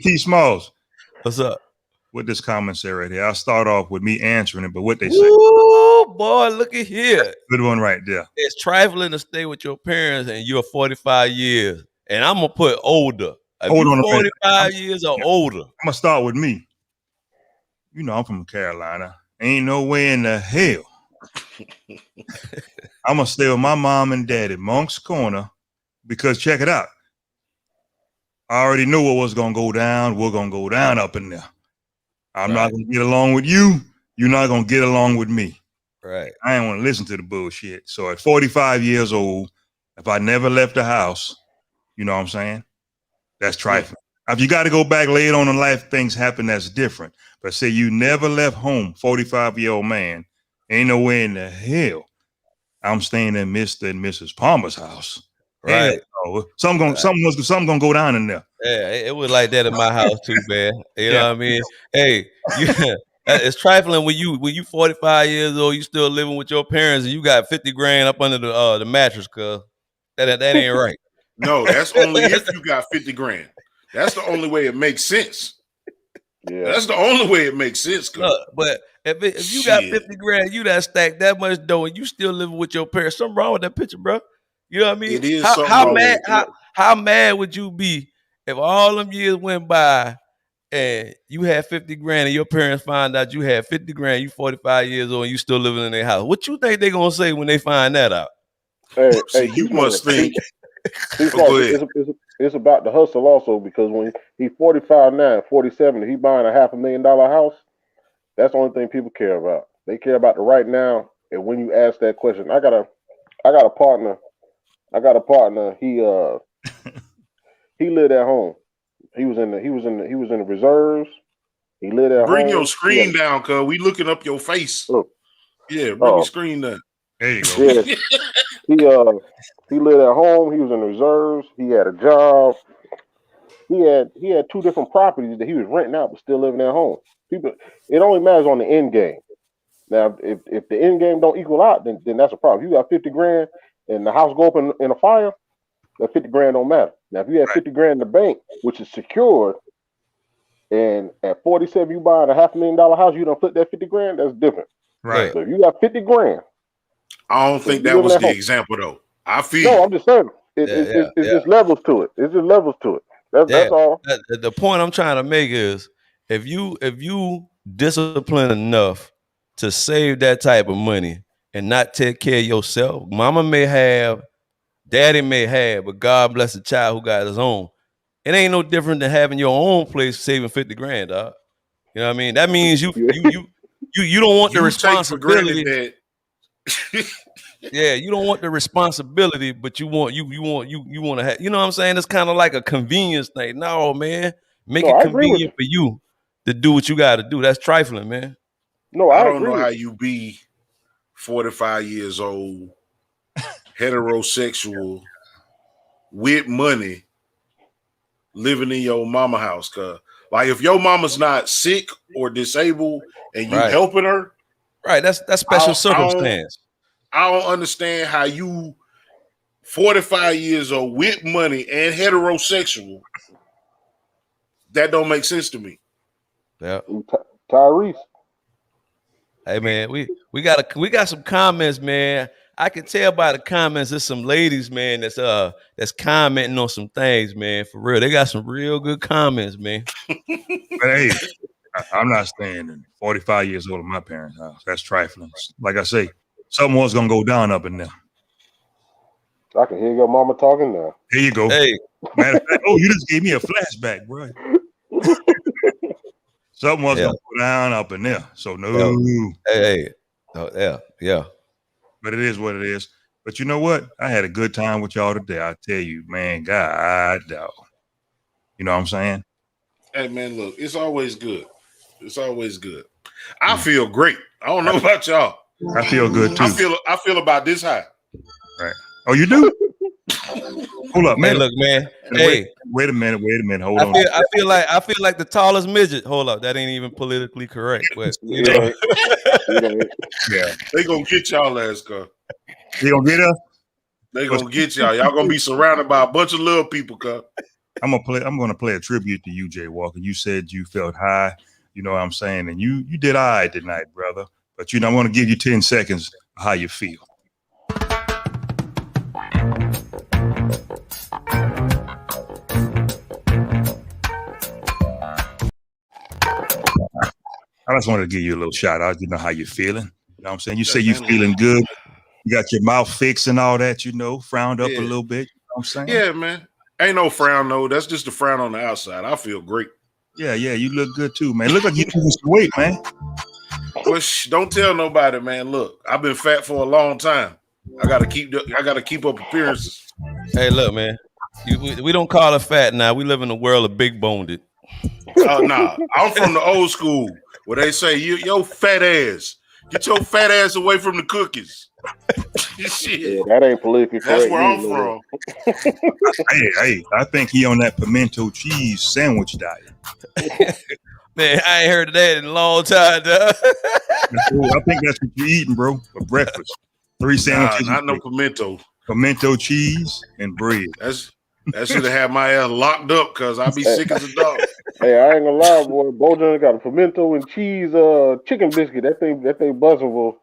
T Smalls, What's up? what this comment say right here? I'll start off with me answering it, but what they say. Woo, boy, look at here. Good one right there. It's trifling to stay with your parents and you're 45 years. And I'm gonna put older. If Hold you on a minute. 45 years or older, I'm gonna start with me. You know, I'm from Carolina. Ain't no way in the hell I'm gonna stay with my mom and dad at Monk's Corner because check it out. I already knew what was gonna go down. We're gonna go down up in there. I'm not Right. gonna get along with you. You're not gonna get along with me. right. I ain't want to listen to the bullshit. So at 45 years old, if I never left the house, you know what I'm saying? That's trifling. If you got to go back later on in life, things happen that's different. But say you never left home, 45-year-old man, ain't no way in the hell I'm staying in Mr. and Mrs. Palmer's house. Hell Right. no. Something gonna go down in there. Yeah, it was like that in my house too, man. You know Yeah. what I mean? Hey, it's trifling when you 45 years old, you still living with your parents, and you got 50 grand up under the mattress, cuz that ain't right. No, that's only if you got 50 grand. That's the only way it makes sense. Yeah. That's the only way it makes sense, cuz. Look, but if you got 50 grand, you that stacked that much dough, and you still living with your parents, something wrong with that picture, bro. You know what I mean? It is How something how wrong mad with it. how mad would you be if all them years went by and you had 50 grand and your parents find out you had 50 grand, you 45 years old and you still living in their house? What you think they gonna say when they find that out? Hey, See, you must think. see, Oh, go small. ahead. It's about the hustle also because when he's 45 now, 47, he buying a $500,000 house. That's the only thing people care about. They care about the right now. And when you ask that question, I got a partner. He He lived at home. He was in the reserves. He lived at Bring home. your screen down, cuz we looking up your face. Look. Yeah, bring your screen down. There you go. Yeah. He lived at home. He was in the reserves. He had a job. He had 2 different properties that he was renting out, but still living at home. People, it only matters on the end game. Now, if the end game don't equal out, then that's a problem. If you got 50 grand and the house go up in a fire, that 50 grand don't matter. Now, if you have 50 grand in the bank, which is secured, and at 47 you buying a $500,000 house, you don't flip that 50 grand, that's different. Right. So if you got 50 grand, I don't think that was the example though. I feel. No, I'm just saying it's just levels to it. It's just levels to it. That's all. The point I'm trying to make is if you disciplined enough to save that type of money and not take care of yourself, mama may have, daddy may have, but God bless the child who got his own. It ain't no different than having your own place saving 50 grand, dog. You know what I mean? That means you don't want the responsibility. Yeah, you don't want the responsibility, but you want to have. You know what I'm saying? It's kind of like a convenience thing. No, man, make it convenient for you to do what you got to do. That's trifling, man. No, I don't know how you be 45 years old, heterosexual, with money, living in your mama house. Cause like if your mama's not sick or disabled and you helping her, right? That's special circumstance. I don't understand how you 45 years old with money and heterosexual. That don't make sense to me. Yeah, Tyrese. Hey man, we got some comments, man. I can tell by the comments there's some ladies, man, that's commenting on some things, man. For real, they got some real good comments, man. But hey, I'm not staying 45 years old in my parents' house. That's trifling. Like I say, something was gonna go down up in there. I can hear your mama talking now. There you go. Hey, matter of fact, you just gave me a flashback, bro. Something was gonna go down up in there. So no. Hey. Oh, yeah. But it is what it is. But you know what? I had a good time with y'all today. I tell you, man, God, dog. You know what I'm saying? Hey man, look, it's always good. It's always good. I feel great. I don't know about y'all. I feel good too. I feel about this high. Right. Oh, you do? Hold up, man. Hey, look, man. Wait a minute. Hold on. I feel like the tallest midget. Hold up, that ain't even politically correct. But you know. Yeah. They gonna get y'all ass, cuz. They gonna get us? They gonna get y'all. Y'all gonna be surrounded by a bunch of little people, cuz. I'm gonna play a tribute to you, Jay Walker. You said you felt high, you know what I'm saying, and you did all right tonight, brother. But I want to give you 10 seconds of how you feel. I just wanted to give you a little shout out. You know how you're feeling. You know what I'm saying? You say you're feeling good. You got your mouth fixed and all that, frowned up a little bit. You know what I'm saying? Yeah, man. Ain't no frown, no. That's just a frown on the outside. I feel great. Yeah, you look good too, man. Look like you're losing some weight, man. Well, don't tell nobody, man. Look, I've been fat for a long time. I gotta keep up appearances. Hey, look, man. We don't call it fat now. We live in a world of big boned. Nah, I'm from the old school where they say, yo fat ass, get your fat ass away from the cookies. Shit. Yeah, that ain't politically correct. That's where I'm from. Hey, I think he on that pimento cheese sandwich diet. Man, I ain't heard of that in a long time, dog. I think that's what you're eating, bro, for breakfast. 3 sandwiches. Not no pimento. Pimento cheese and bread. That should have had my ass locked up because I be sick as a dog. Hey, I ain't gonna lie, boy. Bojan got a pimento and cheese chicken biscuit. That thing buzzing, boy.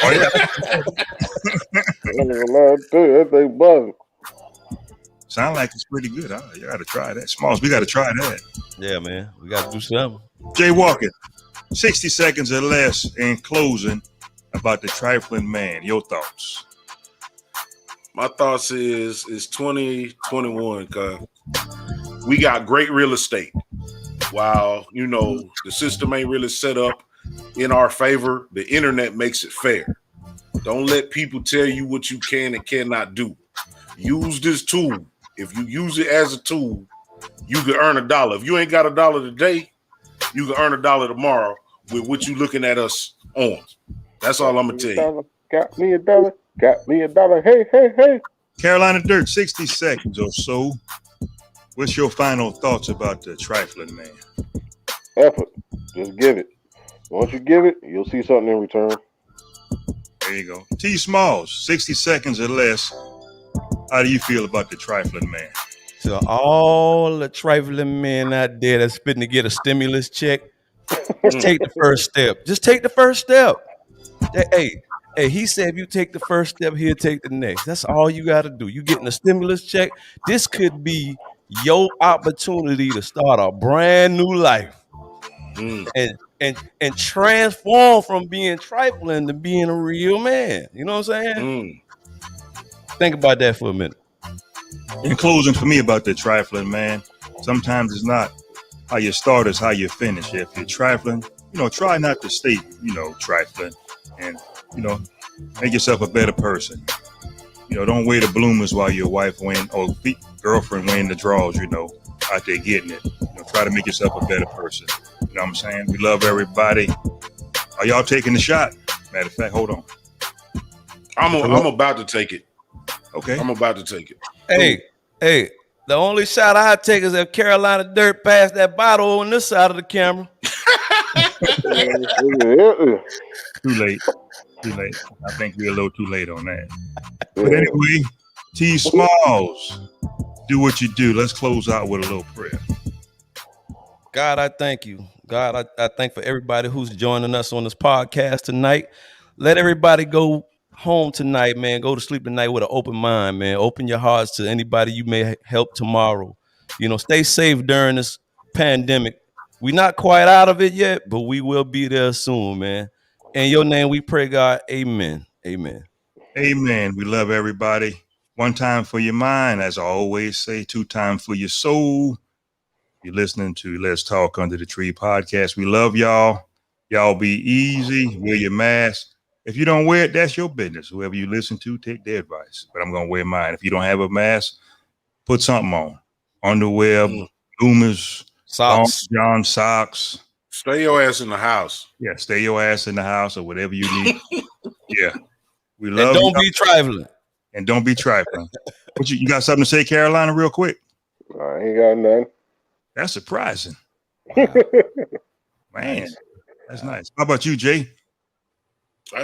Oh yeah. I ain't gonna lie to you, that thing buzzing. Sound like it's pretty good. Huh? You gotta try that. Smalls, we gotta try that. Yeah, man. We gotta do something. Jay Walker, 60 seconds or less in closing about the Trifling Man. Your thoughts? My thoughts is 2021, cause we got great real estate. While the system ain't really set up in our favor, the internet makes it fair. Don't let people tell you what you can and cannot do. Use this tool. if you use it as a tool, you can earn $1. If you ain't got $1 today, you can earn $1 tomorrow with what you looking at us on. That's all I'm gonna tell you. Got me $1. Got me $1. Hey, hey, hey. Carolina Dirt, 60 seconds or so. What's your final thoughts about the Trifling Man? Effort. Just give it. Once you give it, you'll see something in return. There you go. T. Smalls, 60 seconds or less. How do you feel about the Trifling Man? To all the trifling men out there that's fitting to get a stimulus check, just take the first step. Just take the first step. Hey, he said if you take the first step, he'll take the next. That's all you got to do. You getting a stimulus check. This could be your opportunity to start a brand new life and transform from being trifling to being a real man. You know what I'm saying? Think about that for a minute. In closing for me about the Trifling Man, sometimes it's not how you start, it's how you finish. If you're trifling, try not to stay, trifling, and, make yourself a better person. Don't wear the bloomers while your wife girlfriend wearing the drawers, out there getting it. Try to make yourself a better person. You know what I'm saying? We love everybody. Are y'all taking the shot? Matter of fact, hold on. I'm about to take it. Okay. I'm about to take it. Hey, the only shot I take is if Carolina Dirt passed that bottle on this side of the camera. Too late. I think we're a little too late on that. But anyway, T. Smalls, do what you do. Let's close out with a little prayer. God, I thank you. God, I thank for everybody who's joining us on this podcast tonight. Let everybody go home tonight, man. Go to sleep tonight with an open mind, man. Open your hearts to anybody you may help tomorrow. Stay safe during this pandemic. We're not quite out of it yet, but we will be there soon, man. In your name we pray, God. Amen. Amen. Amen. We love everybody. One time for your mind, as I always say, 2 times for your soul. You're listening to Let's Talk Under the Tree podcast. We love y'all. Y'all be easy. Wear your mask. If you don't wear it, that's your business. Whoever you listen to, take their advice. But I'm going to wear mine. If you don't have a mask, put something on. Underwear, bloomers, socks. John socks. Stay your ass in the house. Yeah, stay your ass in the house or whatever you need. Yeah. We love and don't be trifling. And don't be trifling. You got something to say, Carolina, real quick? I ain't got nothing. That's surprising. Wow. Man, that's nice. How about you, Jay?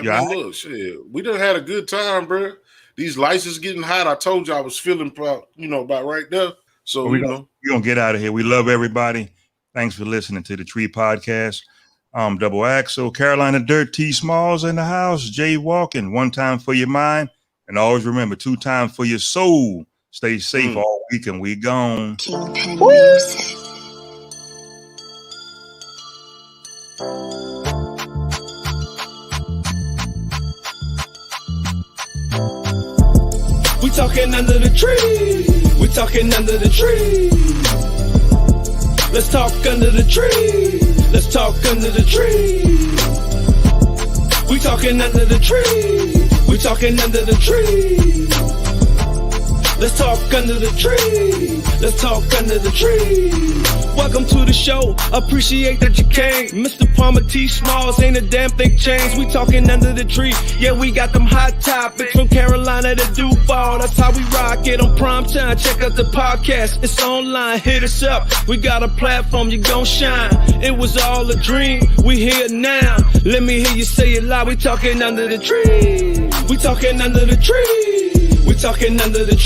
Look, shit. We done had a good time, bro. These lights getting hot. I told you I was feeling about right there. So we're gonna get out of here. We love everybody. Thanks for listening to the Tree Podcast. Double Axel, Carolina Dirt, T. Smalls in the house, Jay Walking. 1 time for your mind, and always remember 2 times for your soul. Stay safe all week, and we gone. Kingpin Music. We talking under the tree. We talking under the tree. Let's talk under the tree. Let's talk under the tree. We talking under the tree. We talking under the tree. Let's talk under the tree. Let's talk under the tree. Welcome to the show. Appreciate that you came. Mr. Palmer T. Smalls ain't a damn thing changed. We talking under the tree. Yeah, we got them hot topics from Carolina to Duval. That's how we rock it on prime time. Check out the podcast. It's online. Hit us up. We got a platform. You gon' shine. It was all a dream. We here now. Let me hear you say it loud. We talking under the tree. We talking under the tree. We talking under the tree.